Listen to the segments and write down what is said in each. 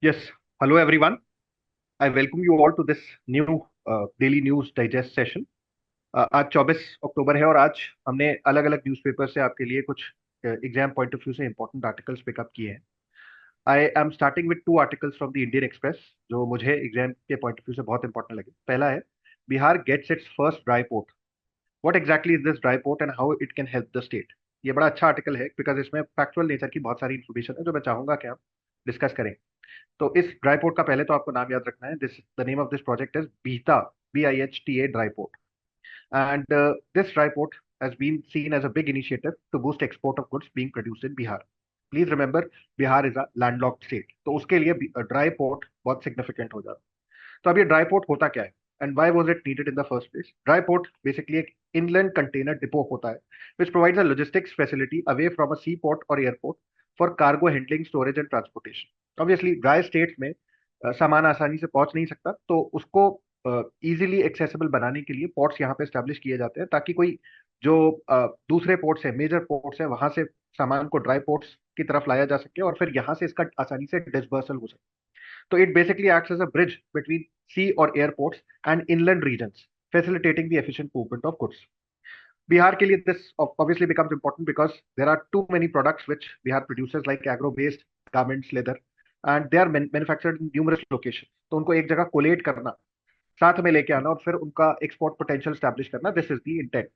Yes, hello everyone. I welcome you all to this new daily news digest session. आज 24 अक्टूबर है और आज हमने अलग अलग न्यूज़पेपर से आपके लिए कुछ एग्जाम पॉइंट ऑफ व्यू से इंपॉर्टेंट आर्टिकल्स पिकअप किए हैं। I am starting with two articles from the Indian express जो मुझे एग्जाम के पॉइंट ऑफ व्यू से बहुत इंपॉर्टेंट लगे। पहला है, Bihar gets its first dry port. What exactly is this dry port and how it can help the state. ये बड़ा अच्छा आर्टिकल है बिकॉज इसमें फैक्चुअल नेचर की बहुत सारी इन्फॉर्मेशन है जो मैं चाहूंगा कि आप डिस्कस करें। तो इस ड्राई पोर्ट का पहले तो आपको नाम याद रखना है। This the name of this project is Bihta, BIHTA dry port. And this dry port has been seen as a big initiative to boost export of goods being produced in Bihar. Please remember, Bihar is a landlocked state, तो उसके लिए dry port बहुत significant हो जाता है। तो अब ये ड्राई पोर्ट होता क्या है and why was it needed in the first place? Dry port basically एक इनलैंड कंटेनर डिपो होता है which provides a logistics facility away from a seaport or airport for cargo handling, storage and transportation. Obviously, dry states में सामान आसानी से पहुंच नहीं सकता, तो उसको इजीली एक्सेसिबल बनाने के लिए पोर्ट्स यहाँ पे स्टैब्लिश किए जाते हैं ताकि कोई जो दूसरे पोर्ट्स है, मेजर पोर्ट्स है, वहां से सामान को ड्राई पोर्ट्स की तरफ लाया जा सके और फिर यहाँ से इसका आसानी से डिसबर्सल हो सके। तो it basically acts as a bridge between sea or airports and inland regions, facilitating the efficient movement of goods. Bihar के लिए this obviously becomes important because there are too many products which Bihar produces like agro-based garments, leather, and they are manufactured in numerous locations. तो उनको एक जगह collate करना, साथ में लेके आना और फिर उनका एक्सपोर्ट पोटेंशियल स्टैब्लिश करना, this is the intent.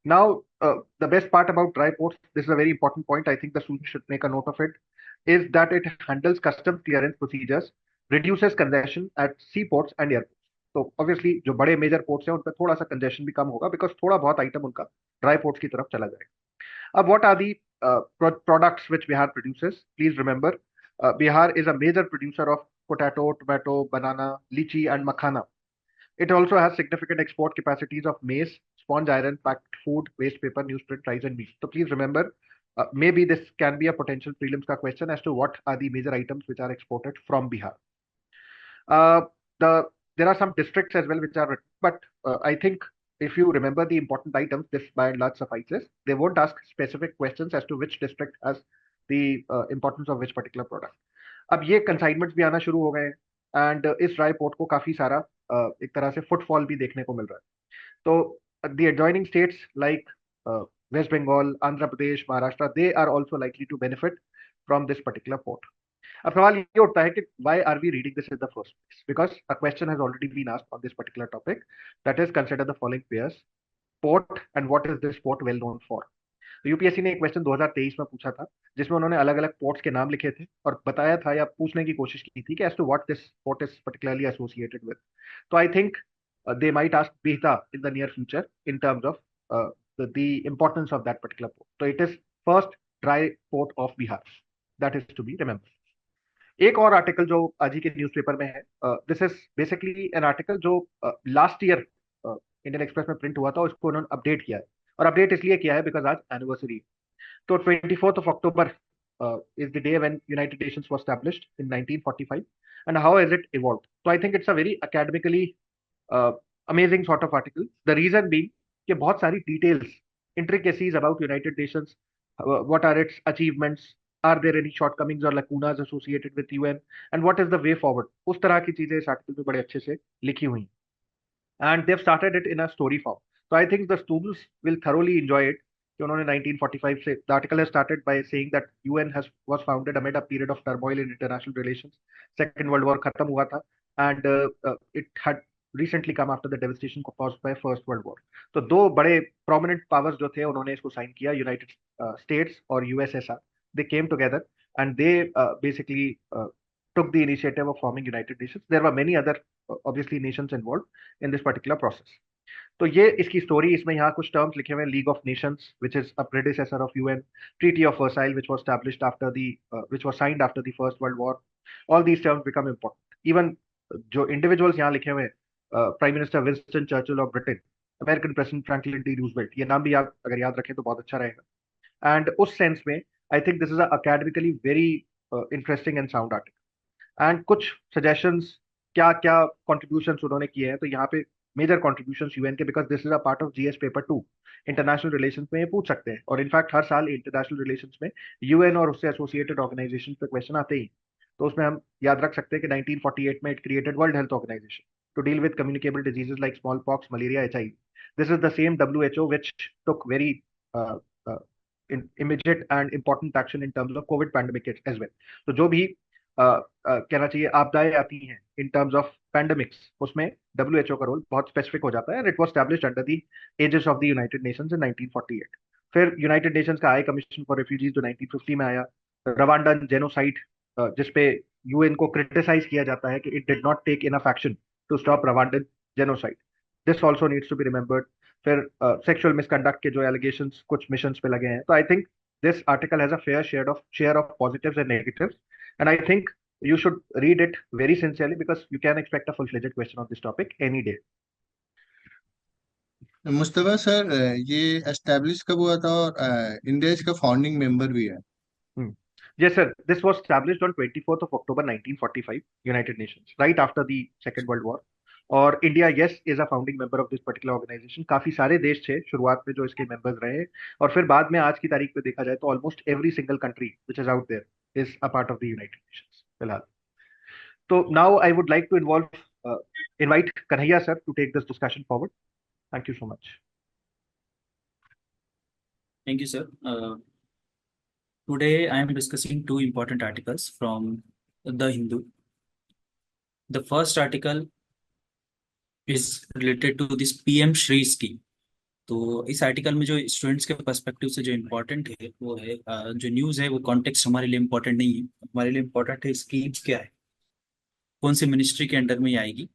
Now the best part about dry ports, this is a very important point, I think the student should make a note of it, is that it handles customs clearance procedures, reduces congestion at seaports and airports. तो obviously जो बड़े major ports हैं उन पर थोड़ा सा congestion भी कम होगा बिकॉज थोड़ा बहुत आइटम उनका ड्राई पोर्ट्स की तरफ चला जाएगा। अब what are the products which Bihar produces? Please remember, Bihar is a major producer of potato, tomato, banana, litchi and makhana. It also has significant export capacities of maize, sponge iron, packed food, waste paper, newsprint, rice, and meat. So please remember, maybe this can be a potential prelims ka question as to what are the major items which are exported from Bihar. Uh, there are some districts as well which are written, but I think if you remember the important items, this by and large suffices. They won't ask specific questions as to which district has the importance of which particular product. अब ये consignments भी आना शुरू हो गए हैं and इस dry port को काफी सारा एक तरह से फुटफॉल भी देखने को मिल रहा है। तो the adjoining states like West Bengal, Andhra Pradesh, Maharashtra, they are also likely to benefit from this particular port. अब सवाल ये उठता है कि why are we reading this in the first place? Because a question has already been asked on this particular topic, that is consider the following pairs port and what is this port well known for. तो UPSC ने एक question 2023 में पूछा था जिसमें उन्होंने अलग अलग पोर्ट्स के नाम लिखे थे और बताया था या पूछने की कोशिश की थी कि as to what this port is particularly associated with. तो I think they might ask Bihta in the near future in terms of the importance of that particular port. तो it is first dry port of Bihar, that is to be remember. एक और article जो आज ही के newspaper में है, this is basically an article जो last year Indian express में प्रिंट हुआ था, उसको उन्होंने अपडेट किया है। और अपडेट इसलिए किया है बिकॉज आज एनिवर्सरी। तो 24th of October is the day when United Nations was established in 1945, and how has it evolved? So I think it's a very academically uh, amazing sort of article. The reason being कि बहुत सारी details, intricacies about United Nations, what are its achievements, are there any shortcomings or lacunas associated with UN, and what is the way forward? उस तरह की चीजें इस article में बड़े अच्छे से लिखी हुई हैं and they've started it in a story form. So I think the students will thoroughly enjoy it कि उन्होंने 1945 से, the article has started by saying that UN has was founded amid a period of turmoil in international relations. Second World War खत्म हुआ था and it had recently come after the devastation caused by First World War. तो दो बड़े prominent powers जो थे उन्होंने इसको साइन किया, यूनाइटेड स्टेट्स और USSR. They came together and they basically took the initiative of forming United Nations. There were many other obviously nations involved in this particular process. तो ये इसकी स्टोरी, इसमें यहाँ कुछ टर्म्स लिखे हुए हैं, league of Nations which is a predecessor of UN, treaty of Versailles which was established after the which was signed after the first world war. All these terms become important. Even जो individuals यहाँ लिखे हुए हैं, prime minister Winston Churchill of Britain, American president Franklin D Roosevelt, ये नाम भी आप अगर याद रखें तो बहुत अच्छा रहेगा। एंड उस सेंस में I think this is academically very interesting and sound article. And कुछ सजेशंस, क्या क्या कॉन्ट्रीब्यूशंस उन्होंने किए हैं, तो यहाँ पे मेजर कॉन्ट्रीब्यूशंस यूएन के, because this is a part of GS paper 2, international relations में ये पूछ सकते हैं। और इनफैक्ट हर साल इंटरनेशनल रिलेशंस में यूएन और उससे एसोसिएटेड ऑर्गेनाइजेशन पे क्वेश्चन आते ही। तो उसमें हम याद रख सकते हैं कि 1948 में it created World Health Organization to deal with communicable diseases like small pox, malaria, HIV. This is the same WHO which took very uh, uh, immediate and important action in terms of COVID pandemic as well. तो जो भी कहना चाहिए आपदाएं आती हैं in terms of pandemics, उसमें WHO का रोल बहुत स्पेसिफिक हो जाता है. And it was established under the aegis of the United Nations in 1948. फिर यूनाइटेड नेशंस का हाई कमीशन फॉर रिफ्यूजीज जो 1950 में आया. रवांडन जेनोसाइड, जिसपे UN को क्रिटिसाइज किया जाता है कि it did not take enough action to stop Rwandan genocide. This also needs to be remembered. फिर सेक्सुअल मिसकंडक्ट के जो एलिगेशंस कुछ मिशंस पे लगे हैं. तो I think this article has a fair share of positives and negatives. And I think you should read it very sincerely because you can expect a full-fledged question on this topic any day. Mustafa sir, ये establish कब हुआ था और India इसका founding member भी है? Hmm. Yes, sir. This was established on 24th of October 1945, United Nations, right after the Second World War. और India yes is a founding member of this particular organization. काफी सारे देश थे शुरुआत में जो इसके मेंबर्स रहे, और फिर बाद में आज की तारीख पे देखा जाए तो almost every single country which is out there is a part of the United Nations फिलहाल. तो now I would like to involve invite Kanhaiya sir to take this discussion forward. Thank you so much. Thank you, sir. Today I am discussing two important articles from The Hindu. The first article is related to this PM Shri scheme. तो इस article में जो students के perspective से जो important है वो है, जो न्यूज़ है वो कॉन्टेक्स्ट हमारे लिए इम्पोर्टेंट नहीं है. हमारे लिए इम्पोर्टेंट है स्कीम्स क्या है, कौन सी मिनिस्ट्री के अंडर में आएगी.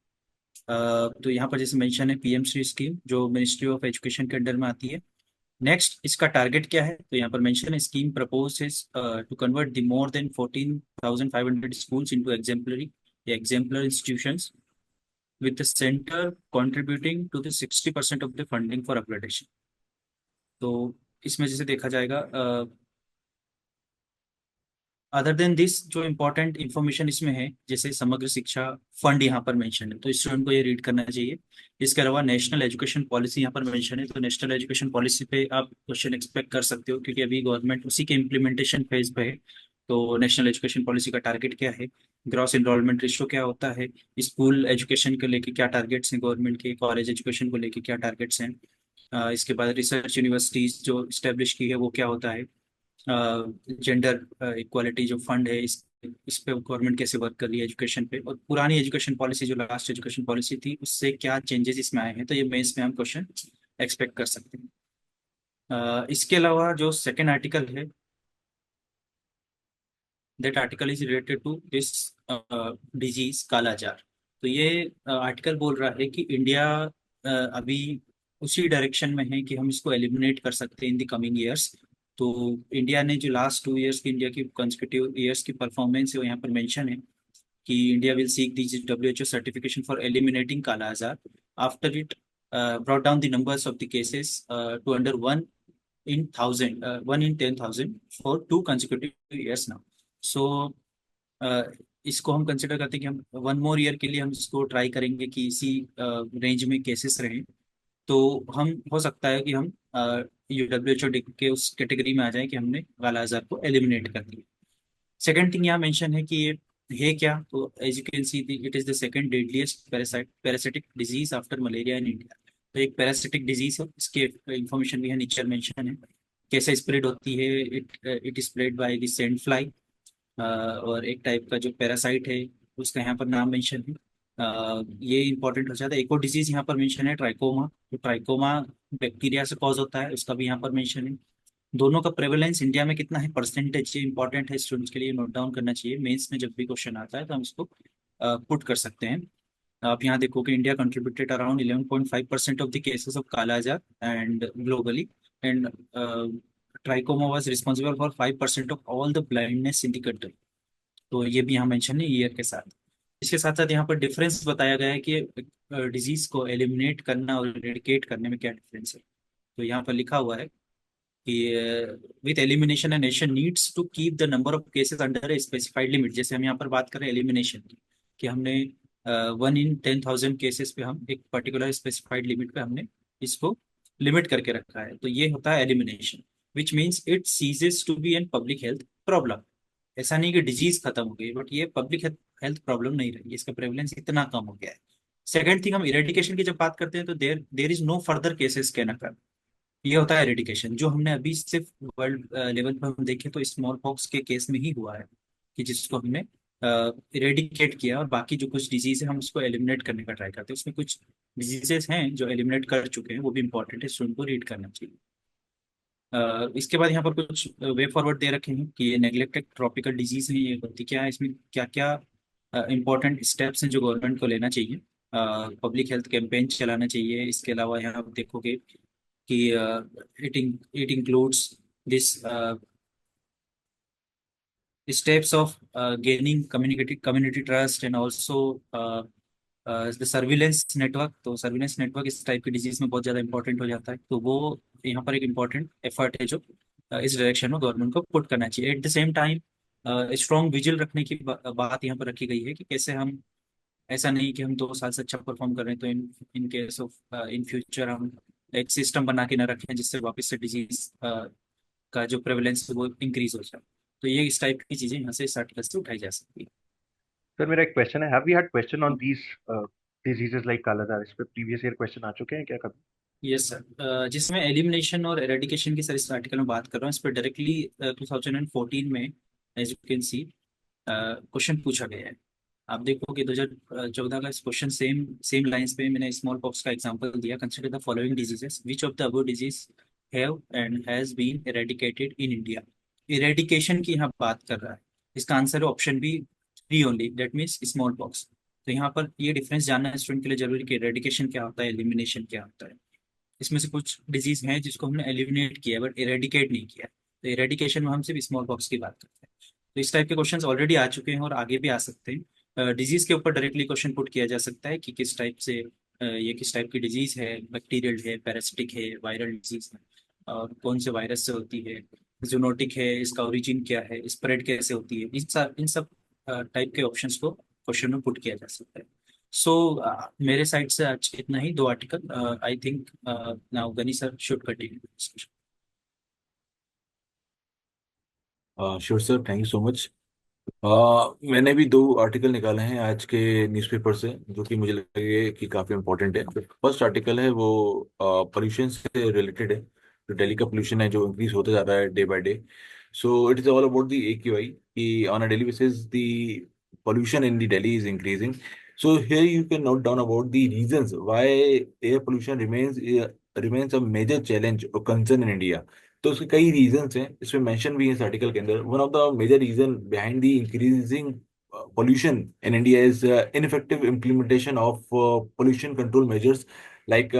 तो यहाँ पर जैसे मेंशन है PM श्री स्कीम जो मिनिस्ट्री ऑफ एजुकेशन के अंडर में आती है. नेक्स्ट इसका टारगेट क्या है, तो यहाँ पर मेंशन है scheme proposes to convert the more than 14,500 schools into exemplary exemplar institutions with the center contributing to the 60% of the funding for accreditation. तो इसमें जैसे देखा जाएगा, अदर देन दिस जो इम्पोर्टेंट इन्फॉर्मेशन इसमें है जैसे समग्र शिक्षा फंड यहाँ पर मेंशन है, तो स्टूडेंट को ये रीड करना चाहिए. इसके अलावा नेशनल एजुकेशन पॉलिसी यहाँ पर मेंशन है, तो नेशनल एजुकेशन पॉलिसी पे आप क्वेश्चन एक्सपेक्ट कर सकते हो क्योंकि अभी गवर्नमेंट उसी के इम्प्लीमेंटेशन फेज पे है. तो नेशनल एजुकेशन पॉलिसी का टारगेट क्या है, ग्रॉस एनरोलमेंट रेशियो क्या होता है, स्कूल एजुकेशन को लेके क्या टारगेट्स हैं गवर्नमेंट के, कॉलेज एजुकेशन को लेके क्या टारगेट्स हैं. इसके बाद रिसर्च यूनिवर्सिटीज जो इस्टेब्लिश की है वो क्या होता है, जेंडर इक्वालिटी जो फंड है इस पे गवर्नमेंट कैसे वर्क कर रही है एजुकेशन पे, और पुरानी एजुकेशन पॉलिसी जो लास्ट एजुकेशन पॉलिसी थी उससे क्या चेंजेस इसमें आए हैं. तो ये मेंस में हम क्वेश्चन एक्सपेक्ट कर सकते हैं. इसके अलावा जो सेकेंड आर्टिकल है, that article is related to this disease kala-azar. तो ये आर्टिकल बोल रहा है कि इंडिया अभी उसी डायरेक्शन में है कि हम इसको एलिमिनेट कर सकते हैं इन द कमिंग ईयर्स. तो इंडिया ने जो लास्ट 2 ईयर्स की इंडिया की कंसेक्यूटिव ईयर्स की परफॉर्मेंस है वो यहाँ पर मेंशन है कि India will seek the WHO certification for eliminating kala azar after it brought down the numbers of the cases to under 1 in 10,000 for 2 consecutive years now. So इसको हम कंसिडर करते हैं कि हम 1 more ईयर के लिए हम इसको ट्राई करेंगे कि इसी रेंज में केसेस रहें. तो हम हो सकता है कि हम WHO के उस कैटेगरी में आ जाए कि हमने काला आजार को एलिमिनेट कर दिया. सेकेंड थिंग यहाँ मेंशन है कि ये है क्या, तो as you can see it is the second deadliest parasitic disease after malaria in India. तो एक पैरासिटिक डिजीज है, इसके इंफॉर्मेशन भी है नीचे मेंशन है. कैसे स्प्रेड होती है, it spread by the sand fly, और एक टाइप का जो पैरासाइट है उसका यहाँ पर नाम मेंशन है. ये इंपॉर्टेंट हो जाता है. एक और डिजीज यहाँ पर मेंशन है ट्राइकोमा. तो ट्राइकोमा बैक्टीरिया से कॉज होता है, उसका भी यहाँ पर मेंशन है. दोनों का प्रेवलेंस इंडिया में कितना है, परसेंटेज, ये इंपॉर्टेंट है स्टूडेंट्स के लिए, नोट डाउन करना चाहिए. मेंस में जब भी क्वेश्चन आता है तो हम इसको पुट कर सकते हैं. आप यहाँ देखो कि India contributed around 11.5% of the cases of kala-azar and globally, and trachoma was responsible for 5% of all the blindness in the country. तो ये भी यहाँ मेंशन है ईयर के साथ. इसके साथ साथ यहाँ पर डिफरेंस बताया गया है कि डिजीज को एलिमिनेट करना और इरेडिकेट करने में क्या डिफरेंस है. तो यहाँ पर लिखा हुआ है कि with elimination a nation needs to keep the number of cases under a specified limit. जैसे हम यहाँ पर बात करें एलिमिनेशन की, कि हमने 1 in 10,000 केसेस पे हम एक पर्टिकुलर स्पेसिफाइड लिमिट पे हमने इसको लिमिट करके रखा है. तो ये होता है elimination, which means it ceases to be an public health problem. ऐसा नहीं कि डिजीज खत्म हो गई, बट ये पब्लिक हेल्थ प्रॉब्लम नहीं रही, इसका प्रेवलेंस इतना कम हो गया है। सेकेंड थिंग, हम इरेडिकेशन की जब बात करते हैं तो there there is no further cases can occur. ये होता है इरेडिकेशन, जो हमने अभी सिर्फ वर्ल्ड लेवल पर हम देखें तो स्मॉल पॉक्स के केस में ही हुआ है, कि जिसको हमने इरेडिकेट किया, और बाकी जो कुछ डिजीज है हम उसको एलिमिनेट करने का ट्राई करते हैं। उसमें कुछ डिजीजेस हैं जो एलिमिनेट कर चुके हैं, वो भी इंपॉर्टेंट है, स्टूडेंट को रीड करना चाहिए। इसके बाद यहाँ पर कुछ वे फॉरवर्ड दे रखे हैं कि ये नेग्लेक्टेड ट्रॉपिकल डिजीज है, ये होती क्या है, इसमें क्या क्या इंपॉर्टेंट स्टेप्स हैं जो गवर्नमेंट को लेना चाहिए। पब्लिक हेल्थ कैंपेन चलाना चाहिए। इसके अलावा यहाँ आप देखोगे कि it includes this steps of gaining community trust and also the surveillance network. तो सर्विलेंस नेटवर्क इस टाइप की डिजीज में बहुत ज़्यादा इंपॉर्टेंट हो जाता है, तो वो यहाँ पर एक इम्पॉर्टेंट एफर्ट है जो इस डायरेक्शन में गवर्नमेंट को पुट करना चाहिए। At the same time strong vigil रखने की बात यहाँ पर रखी गई है कि कैसे हम, ऐसा नहीं कि हम 2 साल से अच्छा परफॉर्म कर रहे हैं तो in in case of in future हम एक सिस्टम बना के ना रखें जिससे वापस से डिजीज का जो प्रेवलेंस है वो इंक्रीज हो जाए। तो ये इस टाइप की चीजें यहाँ से इस आर्टिकल से उठाई जा सकती है। सर मेरा एक क्वेश्चन है, have we had question on these diseases like kala-azar? इस पे प्रीवियस ईयर क्वेश्चन आ चुके हैं क्या कभी? यस सर, जिसमें एलिमिनेशन और एरेडिकेशन की सर इस आर्टिकल में बात कर रहा हूँ। इस पर डायरेक्टली 2014 में as you can see question पूछा गया है। आप देखोगे 2014 का क्वेश्चन सेम सेम लाइंस पे मैंने स्मॉल पॉक्स का एग्जांपल दिया। Consider the following diseases, which of the above disease have and has been eradicated in India. Eradication की यहाँ बात कर रहा है, इसका आंसर है option B, 3 only, that means small pox. तो यहाँ पर ये डिफरेंस जानना स्टूडेंट के लिए जरूरी कि इरेडिकेशन क्या होता है, एलिमिनेशन क्या होता है। इसमें से कुछ डिजीज हैं जिसको हमने एलिमिनेट किया बट इरेडिकेट नहीं किया, तो इरेडिकेशन में हम सिर्फ स्मॉल पॉक्स की बात करते हैं। तो इस टाइप के क्वेश्चंस ऑलरेडी आ चुके हैं और आगे भी आ सकते हैं। डिजीज के ऊपर डायरेक्टली क्वेश्चन पुट किया जा सकता है कि किस टाइप से ये किस टाइप की डिजीज है, बैक्टीरियल है, पैरासिटिक है, वायरल डिजीज है, और कौन से वायरस से होती है, जूनोटिक है, इसका ओरिजिन क्या है, स्प्रेड कैसे होती है। इन सब टाइप के ऑप्शंस को क्वेश्चन में पुट किया जा सकता है। सो मेरे साइड से आज इतना ही, 2 article. I think now Gani sir should continue discussion. Sure sir, thank you so much. मैंने भी 2 आर्टिकल निकाले हैं आज के न्यूज़पेपर से जो कि मुझे लगे कि काफ़ी इंपॉर्टेंट है। फर्स्ट आर्टिकल है वो पोल्यूशन से रिलेटेड है। जो दिल्ली का पोल्यूशन है जो इंक्रीज होता जा रहा है day by day. So it is all about the AQI कि on a daily basis the pollution in the Delhi is increasing. So here you can note down about the reasons why air pollution remains a major challenge or concern in India. तो उसके कई reasons हैं, इसमें mention भी है इस article के अंदर। One of the major reason behind the increasing pollution in India is ineffective implementation of pollution control measures. Like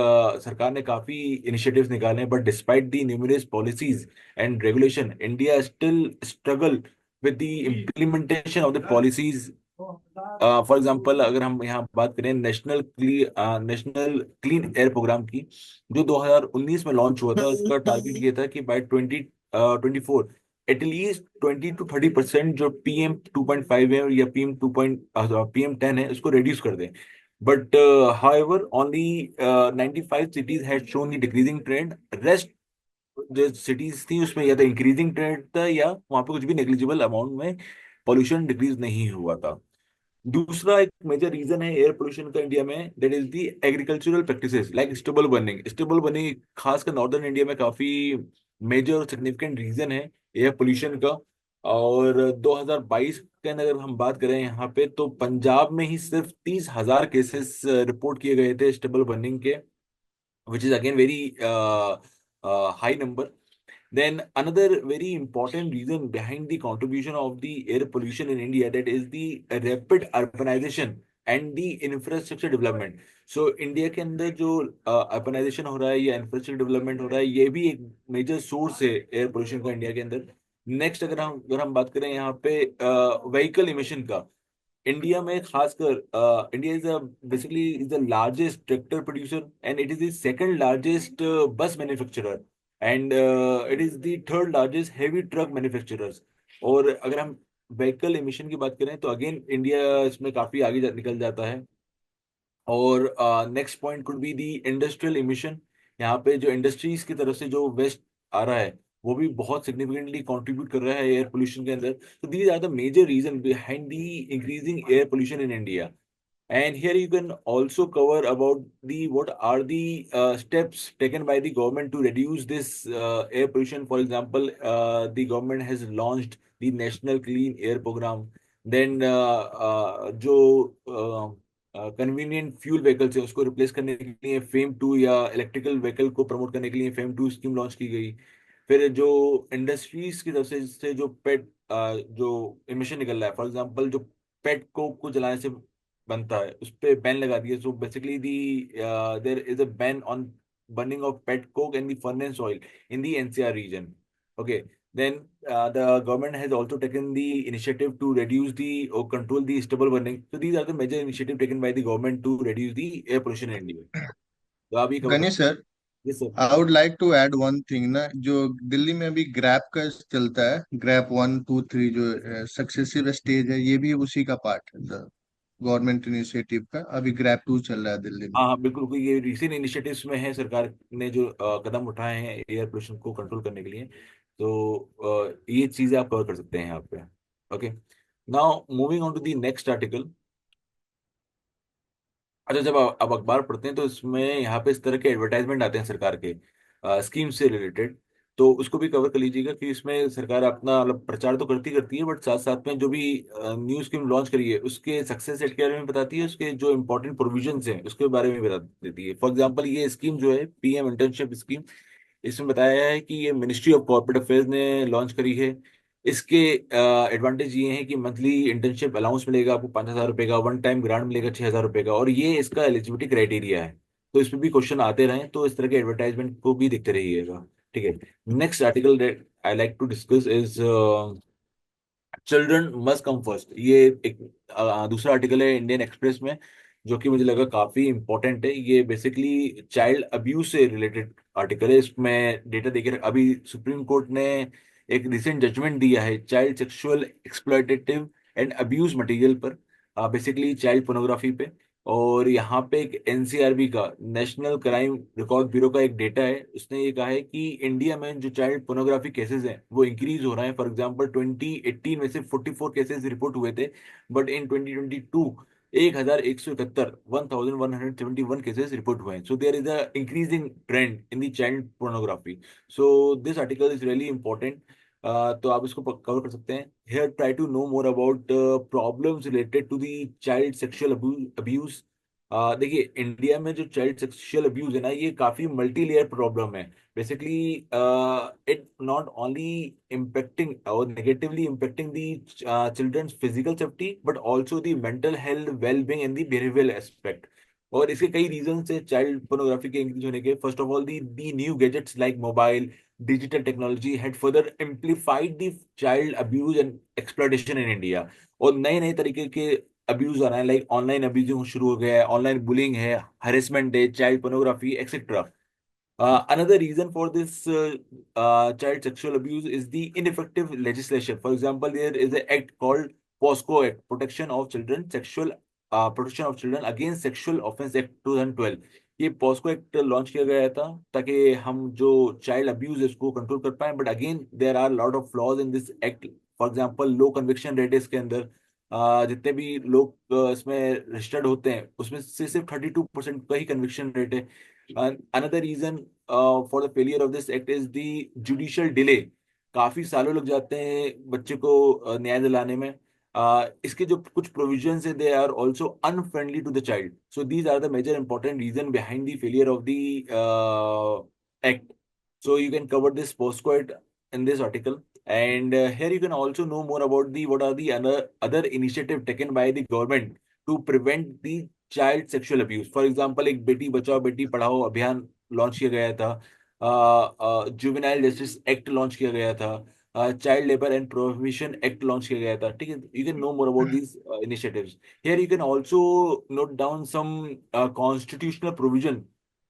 सरकार ने काफी इनिशिएटिव्स निकाले हैं, but despite the numerous policies and regulation India still struggle with the implementation of the policies. For example अगर हम यहाँ बात करें नेशनल क्लीन एयर प्रोग्राम की, जो 2019 में लॉन्च हुआ था, उसका टारगेट ये था कि बाय 2024 एटलीस्ट 20 to 30% जो PM2.5 है या PM10 है उसको रिड्यूस कर दें। But however only 95 cities had shown the decreasing trend. Rest जो सिटीज थी उसमें या तो इंक्रीजिंग ट्रेंड था या वहां पे कुछ भी नेग्लिजिबल अमाउंट में पॉल्यूशन डिक्रीज नहीं हुआ था। दूसरा एक मेजर रीजन है एयर पोल्यूशन का इंडिया में, that is the agricultural practices like stubble burning खासकर नॉर्दर्न इंडिया में काफी मेजर और सिग्निफिकेंट रीजन है एयर पोल्यूशन का। और 2022 के अंदर अगर हम बात करें यहाँ पे तो पंजाब में ही सिर्फ 30,000 केसेस रिपोर्ट किए गए थे स्टबल बर्निंग के, which is again very high number. Then another very important reason behind the contribution of the air pollution in India, that is the rapid urbanization and the infrastructure development. So India के अंदर जो urbanization हो रहा है या infrastructure development हो रहा है, ये भी एक major source है air pollution का इंडिया के अंदर। नेक्स्ट अगर हम बात करें यहाँ पे व्हीकल इमिशन का, इंडिया में खासकर India is basically is the largest tractor producer and it is the second largest bus manufacturer and it is the third largest heavy truck manufacturers. और अगर हम व्हीकल एमिशन की बात करें तो अगेन इंडिया इसमें काफी आगे निकल जाता है। और next point could be the industrial emission. यहाँ पे जो इंडस्ट्रीज की तरफ से जो वेस्ट आ रहा है वो भी बहुत सिग्निफिकेंटली कंट्रीब्यूट कर रहा है एयर पोल्यूशन के अंदर. So these are the major reason behind the increasing air pollution in India. And here you can also cover about the what are the steps taken by the government to reduce this air pollution. For example, the government has launched the National Clean Air Program. Then जो convenient fuel vehicles है उसको replace करने के लिए fame 2 या electrical vehicle को promote करने के लिए फेम 2 स्कीम लॉन्च की गई. फिर जो इंडस्ट्रीज की तरफ से जो पेट जो इमिशन निकल रहा है, फॉर एग्जांपल जो पेट कोक को जलाने से बनता है उस पे बैन लगा दिया. So basically the there is a ban on burning of pet coke and the furnace oil in the NCR region. Okay, then the government has also taken the initiative to reduce the or control the stubble burning. So these are the major initiative taken by the government to reduce the air pollution in India. तो आप ये cover कर. Ganesh sir, Yes sir. I would like to add one thing ना, जो दिल्ली में अभी grab का चलता है, ग्रैप 1 2 3 जो सक्सेसिव स्टेज है, ये भी उसी का पार्ट है, गवर्नमेंट इनिशिएटिव का. अभी ग्रैप 2 चल रहा है दिल्ली में. हाँ हाँ बिल्कुल, क्योंकि ये रिसेंट इनिशिएटिव्स में है, सरकार ने जो कदम उठाए हैं एयर पोल्यूशन को कंट्रोल करने के लिए. तो ये चीजें आप कवर कर सकते हैं यहाँ पे. Okay, now moving on to the next article. अच्छा, जब आप अखबार पढ़ते हैं तो इसमें यहाँ पे इस तरह के एडवर्टाइजमेंट आते हैं सरकार के स्कीम से रिलेटेड. तो उसको भी कवर कर लीजिएगा कि इसमें सरकार अपना मतलब प्रचार तो करती करती है, बट साथ साथ में जो भी न्यू स्कीम लॉन्च करी है उसके सक्सेस रेट के बारे में बताती है, उसके जो इंपॉर्टेंट प्रोविजंस हैं उसके बारे में बता देती है. फॉर एग्जाम्पल, ये स्कीम जो है PM इंटर्नशिप स्कीम, इसमें बताया है कि ये मिनिस्ट्री ऑफ कॉर्पोरेट अफेयर्स ने लॉन्च करी है. इसके एडवांटेज ये हैं कि मंथली इंटर्नशिप अलाउंस मिलेगा आपको 5,000 रुपये का, वन टाइम ग्रांट मिलेगा 6,000 रुपये का, और ये इसका एलिजिबिलिटी क्राइटेरिया है. तो इस पर भी क्वेश्चन आते रहें तो इस तरह के एडवर्टाइजमेंट को भी देखते रहिएगा. ठीक है, next article I like to discuss is children must come first. ये एक दूसरा आर्टिकल है इंडियन एक्सप्रेस में, जो कि मुझे लगा काफी इंपॉर्टेंट है. ये बेसिकली चाइल्ड अब्यूज से रिलेटेड आर्टिकल है. इसमें डेटा देखिए, अभी सुप्रीम कोर्ट ने एक रिसेंट जजमेंट दिया है child sexual exploitative and abuse material पर, बेसिकली चाइल्ड पोर्नोग्राफी पे. और यहाँ पे एक NCRB का, नेशनल क्राइम रिकॉर्ड ब्यूरो का एक डेटा है. उसने ये कहा है कि इंडिया में जो चाइल्ड पोर्नोग्राफी केसेस हैं वो इंक्रीज हो रहे हैं. फॉर एग्जांपल 2018 में से 44 केसेस रिपोर्ट हुए थे, बट इन 2022 1171 1171 केसेस रिपोर्ट हुए हैं. So there is a increasing trend in the child pornography. So this article is really important. तो आप इसको कवर कर सकते हैं. Here try to know more about problems related to the child sexual abuse. देखिए, India में जो child sexual abuse है ना, ये काफी मल्टी लेयर प्रॉब्लम है. Basically it not only impacting और negatively impacting the children's physical safety, but also the mental health, well being and the behavioural aspect. और इसके कई रीजन है चाइल्ड पोर्नोग्राफी के इंक्रीज होने के. First of all, the new gadgets like mobile digital technology had further amplified the child abuse and exploitation in India. और नए नए तरीके के अब्यूज आ रहे हैं, लाइक ऑनलाइन अब्यूजिंग शुरू हो गया है, ऑनलाइन बुलिंग है, हरेसमेंट है, child pornography etcetera. Another reason for this child sexual abuse is the ineffective legislation. For example, there is an act called POSCO Act, Protection of Children Against Sexual Offense Act 2012. ये POCSO act launch किया गया था ताकि हम जो child abuse है उसको control कर पाए. But again there are lot of flaws in this act. For example, low conviction rate है इसके अंदर. जितने भी लोग इसमें रजिस्टर्ड होते हैं उसमें से सिर्फ 32% का ही कन्विक्शन रेट है. Another reason for the failure of this act is the judicial delay. काफी सालों लग जाते हैं बच्चे को न्याय दिलाने में. इसके जो कुछ प्रोविजंस है they are also unfriendly to the child. So these are the major important reason behind the failure of the act. So you can cover this postcode in this article, and here you can also know more about the what are the other initiative taken by the government to prevent the child sexual abuse. For example, एक बेटी बचाओ बेटी पढ़ाओ अभियान launch किया गया था, juvenile justice act launch किया गया था, child labour and prohibition act launch किया गया था. ठीक है, you can know more about these initiatives. Here you can also note down some constitutional provision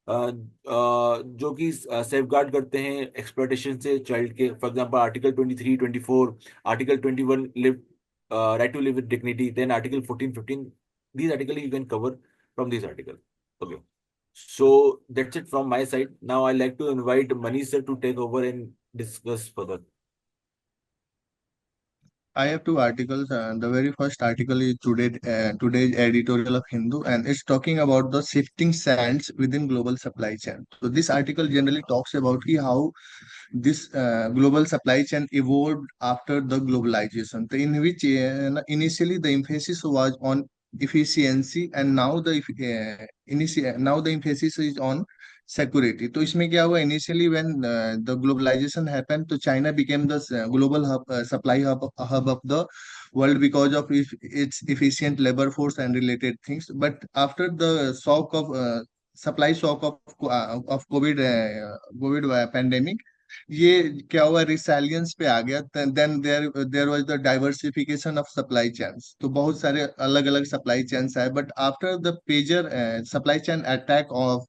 जो कि सेफ गार्ड करते हैं एक्सप्लॉयटेशन से चाइल्ड के. For example, article 23, 24, article 21 live right to live with dignity, then article 14, 15. These article you can cover from this article. Okay, so that's it from my side. Now I like to invite Manish sir to take over and discuss further. I have two articles. The very first article is today's editorial of Hindu, and it's talking about the shifting sands within global supply chain. So this article generally talks about how this global supply chain evolved after the globalization, in which initially the emphasis was on efficiency, and now the emphasis is on security. तो इसमें क्या हुआ, initially when the globalization happened, तो China became the global supply hub of the world because of its efficient labor force and related things. But after the supply shock of COVID pandemic, ये क्या हुआ, रिसाइलियंस पे आ गया. Then there was the diversification of supply chains. तो बहुत सारे अलग अलग सप्लाई चेन्स आए. But after the pager supply chain attack of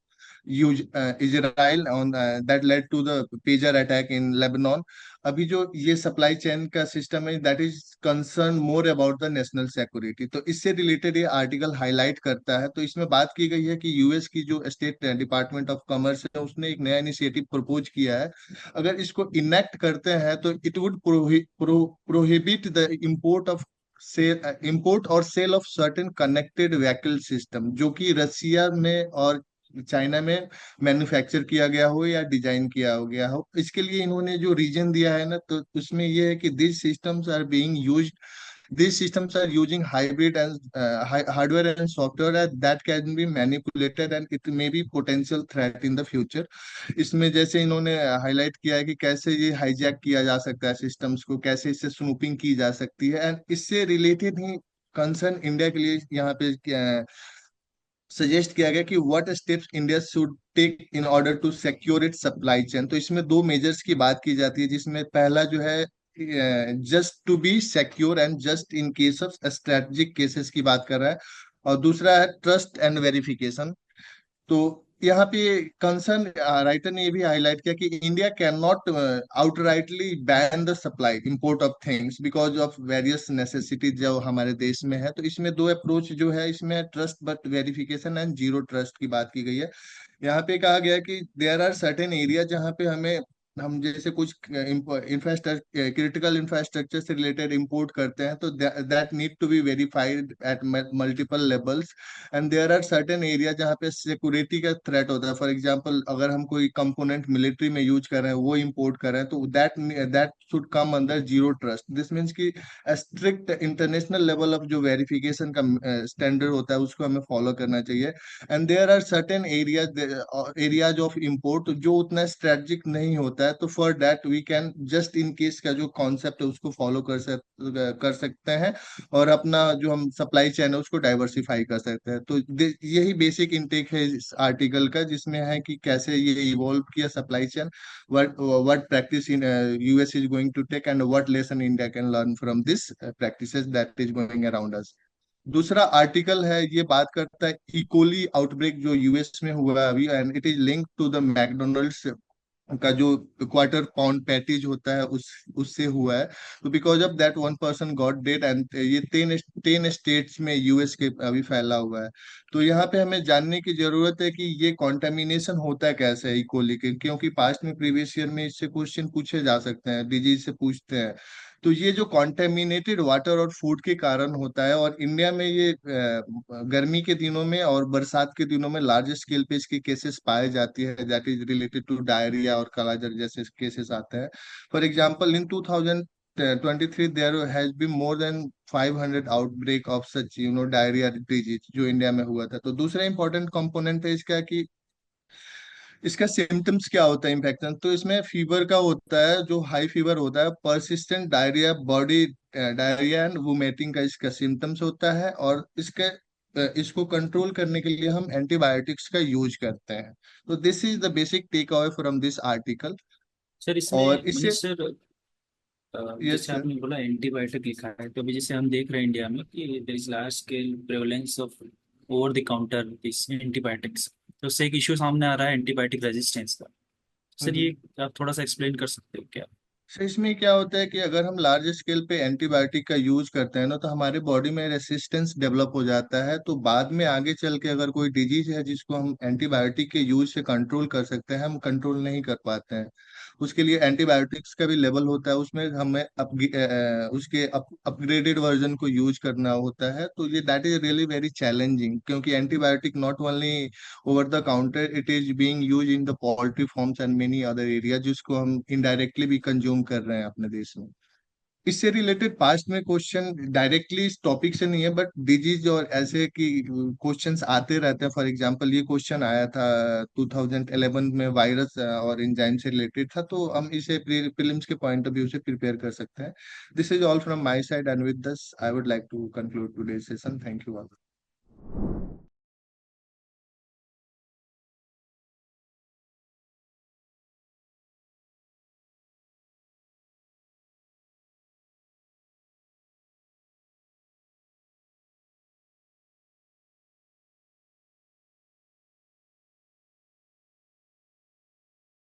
Israel on that led to the pager attack in Lebanon, अभी जो ये सप्लाई चेन का सिस्टम है that is concern more about the national security. तो इससे related ये article highlight करता है. तो इसमें बात की गई है कि यूएस की जो स्टेट डिपार्टमेंट ऑफ कॉमर्स है उसने एक नया इनिशिएटिव प्रपोज किया है. अगर इसको इनेक्ट करते हैं तो it would prohibit the import और sale of certain connected vehicle system जो कि रसिया में और चाइना में मैन्युफैक्चर किया गया हो या डिजाइन किया हो गया हो. इसके लिए इन्होंने जो रीजन दिया है ना, तो उसमें ये है कि these systems are using hybrid and hardware and software that can be manipulated and it may be potential threat in the future. इसमें जैसे इन्होंने हाईलाइट किया है कि कैसे ये हाईजैक किया जा सकता है सिस्टम्स को, कैसे इससे स्नूपिंग की जा सकती है. एंड इससे रिलेटेड ही कंसर्न इंडिया के लिए यहाँ पे सजेस्ट किया गया कि what steps India should take in order to secure it supply chain. तो इसमें दो मेजर्स की बात की जाती है, जिसमें पहला जो है just to be secure and just in case of strategic cases की बात कर रहा है, और दूसरा है ट्रस्ट एंड वेरिफिकेशन. तो यहाँ पे कंसर्न राइटर ने ये भी हाईलाइट किया कि India can not outrightly ban the supply import of things because of various necessity जो हमारे देश में है. तो इसमें दो अप्रोच जो है, इसमें trust but verification and zero trust की बात की गई है. यहाँ पे कहा गया कि देयर आर सर्टेन एरिया जहाँ पे हम जैसे कुछ इंफ्रास्ट्रक्चर क्रिटिकल इंफ्रास्ट्रक्चर से रिलेटेड इंपोर्ट करते हैं, तो that need to be verified at multiple levels. And there are certain area जहाँ पे सिक्योरिटी का थ्रेट होता है. फॉर एग्जांपल, अगर हम कोई कंपोनेंट मिलिट्री में यूज कर रहे हैं, वो इंपोर्ट कर रहे हैं, तो that should come under zero trust. This means कि स्ट्रिक्ट इंटरनेशनल लेवल ऑफ जो वेरिफिकेशन का स्टैंडर्ड होता है उसको हमें फॉलो करना चाहिए. And there are certain areas of import जो उतना स्ट्रेटेजिक नहीं होता है, तो for that we can just in case का जो कॉन्सेप्ट है उसको फॉलो कर सकते हैं और अपना जो हम सप्लाई चेन है उसको डाइवर्सिफाई कर सकते हैं. तो यही बेसिक इनटेक है इस आर्टिकल का, जिसमें है कि कैसे ये इवॉल्व किया supply chain, what practice in US is going to take and what lesson India can learn from this practices that is going around us. दूसरा आर्टिकल है, ये बात करता है इकोली आउटब्रेक जो यूएस में हुआ है अभी, and it is link to the McDonald's का जो क्वार्टर पाउंड पैटीज होता है उससे हुआ है. तो because of that one person got dead and ये 10 स्टेट्स में यूएस के अभी फैला हुआ है. तो यहाँ पे हमें जानने की जरूरत है कि ये कॉन्टेमिनेशन होता है कैसे है इकोली के, क्योंकि पास्ट में प्रीवियस ईयर में इससे क्वेश्चन पूछे जा सकते हैं, डिजीज से पूछते हैं. तो ये जो कॉन्टेमिनेटेड वाटर और फूड के कारण होता है, और इंडिया में ये गर्मी के दिनों में और बरसात के दिनों में लार्ज स्केल पे इसके केसेस पाए जाती है, that is related to diarrhoea और कालाजार जैसे केसेस आते हैं. For example, in 2023 there has been more than 500 outbreak of such diarrhea disease जो इंडिया में हुआ था. तो दूसरा इंपॉर्टेंट कंपोनेंट है इसका कि इसका सिम्टम्स क्या होता है इन्फेक्शन. तो इसमें फीवर का होता है, जो हाई फीवर होता है, persistent diarrhoea, body diarrhoea and vomiting का इसका सिम्टम्स होता है. और इसको कंट्रोल करने के लिए हम एंटीबायोटिक्स का यूज करते हैं. तो this is the basic takeaway from this article. Sir इसमें और इससे सर यस जैसे सर. आपने बोला एंटीबायोटिक लिखा है, तो अभी जैसे हम देख रहे हैं इंडिया में कि there is large scale prevalence of over the counter this antibiotics, तो उससे एक इश्यू सामने आ रहा है एंटीबायोटिक रेजिस्टेंस का. सर ये आप थोड़ा सा एक्सप्लेन कर सकते हो क्या? सो इसमें क्या होता है कि अगर हम लार्ज स्केल पे एंटीबायोटिक का यूज करते हैं ना, तो हमारे बॉडी में रेसिस्टेंस डेवलप हो जाता है. तो बाद में आगे चल के अगर कोई डिजीज है जिसको हम एंटीबायोटिक के यूज से कंट्रोल कर सकते हैं, हम कंट्रोल नहीं कर पाते हैं. उसके लिए एंटीबायोटिक्स का भी लेवल होता है, उसमें हमें उसके अपग्रेडेड वर्जन को यूज करना होता है। तो ये that is really very challenging, क्योंकि antibiotic not only over the counter, it is being use in the poultry farms and many other area, जिसको हम इनडायरेक्टली भी कंज्यूम कर रहे हैं अपने देश में। इससे रिलेटेड पास्ट में क्वेश्चन डायरेक्टली इस टॉपिक से नहीं है, बट डिजीज और ऐसे की क्वेश्चंस आते रहते हैं। फॉर एग्जांपल ये क्वेश्चन आया था 2011 में, वायरस और एंजाइम से रिलेटेड था, तो हम इसे प्रीलिम्स के पॉइंट ऑफ व्यू से प्रिपेयर कर सकते हैं। This is all from my side, and with this I would like to conclude today session. Thank you all.